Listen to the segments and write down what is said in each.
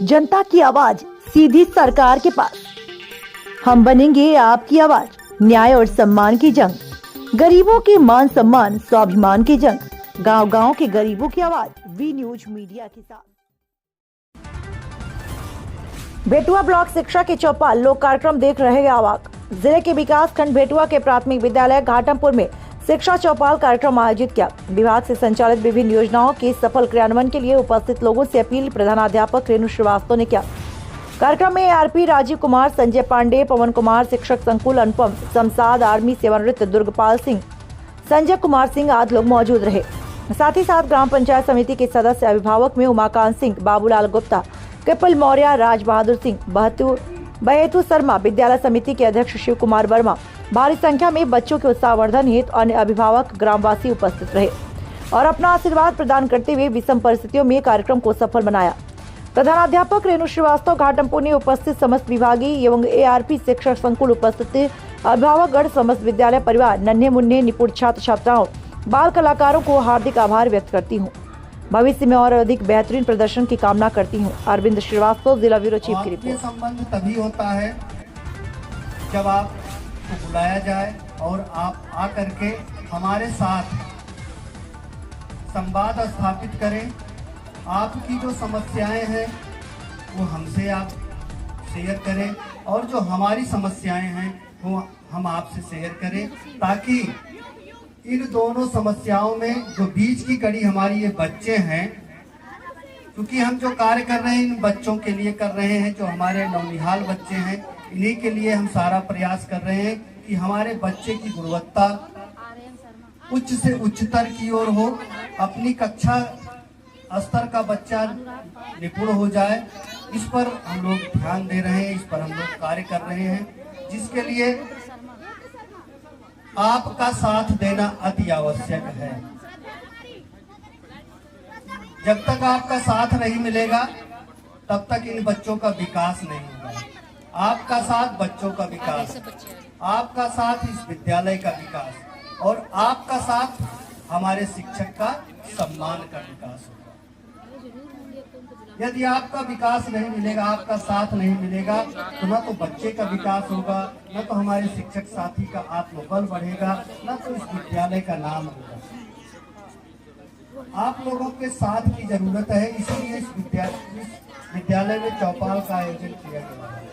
जनता की आवाज सीधी सरकार के पास। हम बनेंगे आपकी आवाज। न्याय और सम्मान की जंग, गरीबों के मान सम्मान स्वाभिमान की जंग, गांव-गांव के गरीबों की आवाज। वी न्यूज मीडिया के साथ बेटुआ ब्लॉक शिक्षा के चौपाल लोक कार्यक्रम देख रहे अवाक। जिले के विकास खंड बेटुआ के प्राथमिक विद्यालय घाटमपुर में शिक्षा चौपाल कार्यक्रम आयोजित किया। विभाग से संचालित विभिन्न योजनाओं के सफल क्रियान्वयन के लिए उपस्थित लोगों से अपील प्रधानाध्यापक रेणु श्रीवास्तव ने किया। कार्यक्रम में आरपी राजीव कुमार, संजय पांडे, पवन कुमार, शिक्षक संकुल अनुपम, शमशाद, आर्मी सेवानिवृत्त दुर्गपाल सिंह, संजय कुमार सिंह आदि लोग मौजूद रहे। साथ ही साथ ग्राम पंचायत समिति के सदस्य अभिभावक में उमाकांत सिंह, बाबूलाल गुप्ता, कपिल मौर्य, राज बहादुर सिंह, बहेतु शर्मा, विद्यालय समिति के अध्यक्ष शिव कुमार वर्मा, भारी संख्या में बच्चों के उत्साहवर्धन हेतु अन्य अभिभावक, ग्रामवासी उपस्थित रहे और अपना आशीर्वाद प्रदान करते हुए विषम परिस्थितियों में कार्यक्रम को सफल बनाया। प्रधानाध्यापक रेणु श्रीवास्तव, घाटमपुर ने उपस्थित समस्त विभागीय एवं ARP शिक्षक संकुल उपस्थित अभिभावकगण, समस्त विद्यालय परिवार, नन्हे मुन्ने निपुण छात्र छात्राओं, बाल कलाकारों को हार्दिक आभार व्यक्त करती हूँ। भविष्य में और अधिक बेहतरीन प्रदर्शन की कामना करती हूँ। अरविंद श्रीवास्तव, जिला ब्यूरो चीफ की रिपोर्ट। संबंध तभी होता है जब आपको बुलाया जाए और आप आकर के हमारे साथ संवाद स्थापित करें। आपकी जो समस्याएं हैं वो हमसे आप शेयर करें और जो हमारी समस्याएं हैं वो हम आपसे शेयर करें, ताकि इन दोनों समस्याओं में जो बीच की कड़ी हमारी ये बच्चे हैं, क्योंकि हम जो कार्य कर रहे हैं इन बच्चों के लिए कर रहे हैं, जो हमारे नौनिहाल बच्चे हैं, इन्हीं के लिए हम सारा प्रयास कर रहे हैं कि हमारे बच्चे की गुणवत्ता उच्च से उच्चतर की ओर हो, अपनी कक्षा स्तर का बच्चा निपुण हो जाए। इस पर हम लोग ध्यान दे रहे हैं, इस पर हम लोग कार्य कर रहे हैं, जिसके लिए आपका साथ देना अति आवश्यक है। जब तक आपका साथ नहीं मिलेगा तब तक इन बच्चों का विकास नहीं होगा। आपका साथ बच्चों का विकास, आपका साथ इस विद्यालय का विकास और आपका साथ हमारे शिक्षक का सम्मान का विकास होगा। यदि आपका विकास नहीं मिलेगा, आपका साथ नहीं मिलेगा, तो न तो बच्चे का विकास होगा, न तो हमारे शिक्षक साथी का आत्मबल बढ़ेगा, न तो इस विद्यालय का नाम होगा। आप लोगों के साथ की जरूरत है, इसीलिए इस विद्यालय में चौपाल का आयोजन किया गया है।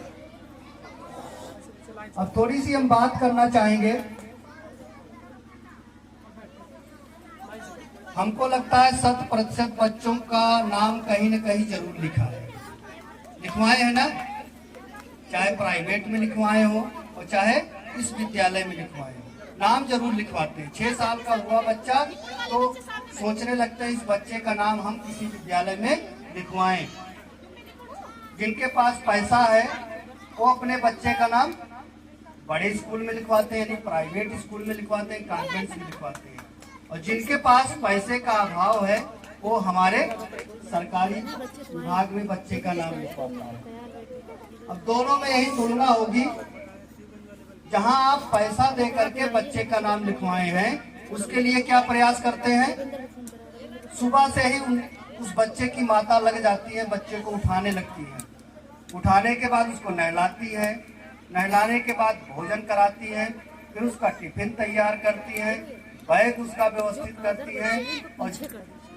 अब थोड़ी सी हम बात करना चाहेंगे। हमको लगता है 100% बच्चों का नाम कहीं न कहीं जरूर लिखा है, लिखवाए है ना, चाहे प्राइवेट में लिखवाए हो और चाहे इस विद्यालय में लिखवाए हो, नाम जरूर लिखवाते हैं। 6 साल का हुआ बच्चा तो सोचने लगता है इस बच्चे का नाम हम किसी विद्यालय में लिखवाएं। जिनके पास पैसा है वो अपने बच्चे का नाम बड़े स्कूल में लिखवाते हैं, यानी प्राइवेट स्कूल में लिखवाते हैं, कॉन्वेंट में लिखवाते हैं। और जिनके पास पैसे का अभाव है वो हमारे सरकारी विभाग में बच्चे का नाम लिखवाता है। अब दोनों में यही तुलना होगी, जहां आप पैसा दे करके बच्चे का नाम लिखवाए हैं, उसके लिए क्या प्रयास करते हैं, सुबह से ही उस बच्चे की माता लग जाती है, बच्चे को उठाने लगती है, उठाने के बाद उसको नहलाती है, नहलाने के बाद भोजन कराती है, फिर उसका टिफिन तैयार करती है, बैग उसका व्यवस्थित करती है और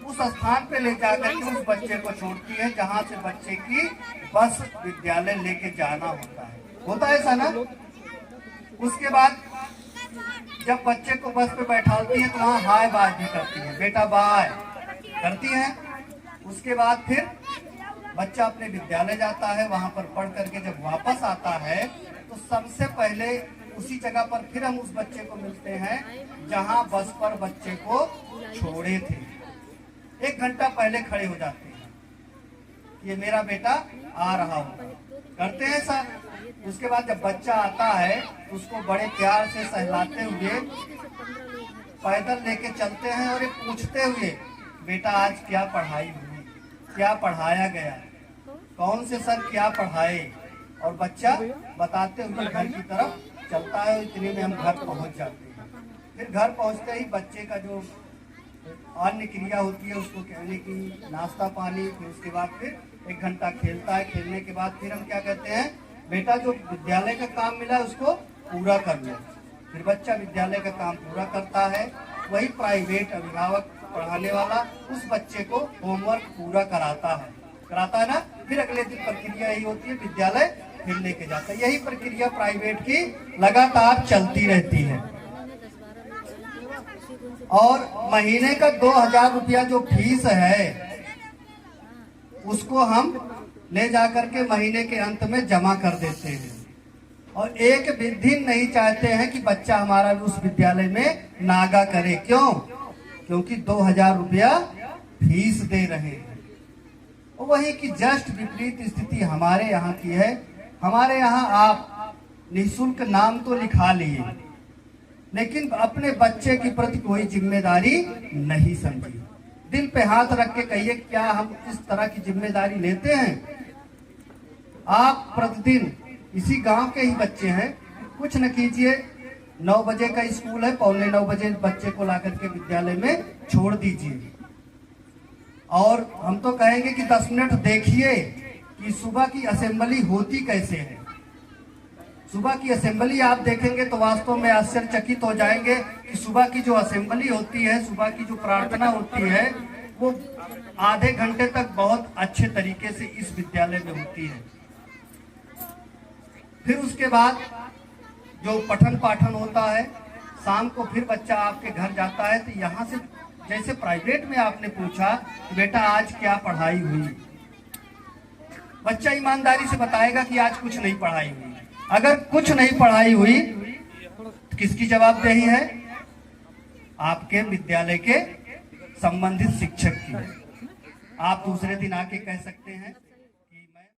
उस स्थान पे ले जाकर के उस बच्चे को छोड़ती है जहां से बच्चे की बस विद्यालय लेके जाना होता है ऐसा ना। उसके बाद जब बच्चे को बस पे बैठाती है तो वहाँ हाय बाय भी करती है, बेटा बाय करती है। उसके बाद फिर बच्चा अपने विद्यालय जाता है, वहां पर पढ़ करके जब वापस आता है तो सबसे पहले उसी जगह पर फिर हम उस बच्चे को मिलते हैं जहां बस पर बच्चे को छोड़े थे। 1 घंटा पहले खड़े हो जाते हैं, ये मेरा बेटा आ रहा होगा, करते हैं सर। उसके बाद जब बच्चा आता है तो उसको बड़े प्यार से सहलाते हुए पैदल लेके चलते हैं और ये पूछते हुए, बेटा आज क्या पढ़ाई हुई, क्या पढ़ाया गया, कौन से सर क्या पढ़ाए, और बच्चा बताते हुए घर की तरफ चलता है। इतने में हम घर पहुंच जाते हैं। फिर घर पहुंचते ही बच्चे का जो अन्य क्रिया होती है, उसको कहने की नाश्ता पानी, फिर उसके बाद फिर 1 घंटा खेलता है। खेलने के बाद फिर हम क्या कहते हैं, बेटा जो विद्यालय का काम मिला है उसको पूरा कर लो। फिर बच्चा विद्यालय का काम पूरा करता है। वही प्राइवेट अभिभावक पढ़ाने वाला उस बच्चे को होमवर्क पूरा कराता है ना। फिर अगले दिन प्रक्रिया यही होती है, विद्यालय फिर लेके जाता है। यही प्रक्रिया प्राइवेट की लगातार चलती रहती है। और महीने का 2000 रुपया जो फीस है उसको हम ले जाकर के महीने के अंत में जमा कर देते हैं। और एक भी दिन नहीं चाहते हैं कि बच्चा हमारा उस विद्यालय में नागा करे। क्यों? क्योंकि 2000 रुपया फीस दे रहे हैं। वही की जस्ट विपरीत स्थिति हमारे यहाँ की है। हमारे यहाँ आप निःशुल्क नाम तो लिखा लिए, लेकिन अपने बच्चे के प्रति कोई जिम्मेदारी नहीं समझी। दिल पे हाथ रख के कहिए, क्या हम इस तरह की जिम्मेदारी लेते हैं? आप प्रतिदिन इसी गांव के ही बच्चे हैं, कुछ न कीजिए। 9 बजे का स्कूल है, 8:45 बजे बच्चे को लाकर के विद्यालय में छोड़ दीजिए। और हम तो कहेंगे कि 10 मिनट देखिए कि सुबह की असेंबली होती कैसे है। सुबह की असेंबली आप देखेंगे तो वास्तव में आश्चर्यचकित हो जाएंगे कि सुबह की जो असेंबली होती है, सुबह की जो प्रार्थना होती है, वो आधे घंटे तक बहुत अच्छे तरीके से इस विद्यालय में होती है। फिर उसके बाद जो पठन पाठन होता है, शाम को फिर बच्चा आपके घर जाता है। तो यहाँ से जैसे प्राइवेट में आपने पूछा कि बेटा आज क्या पढ़ाई हुई, बच्चा ईमानदारी से बताएगा कि आज कुछ नहीं पढ़ाई हुई। अगर कुछ नहीं पढ़ाई हुई तो किसकी जवाबदेही है? आपके विद्यालय के संबंधित शिक्षक की। आप दूसरे दिन आके कह सकते हैं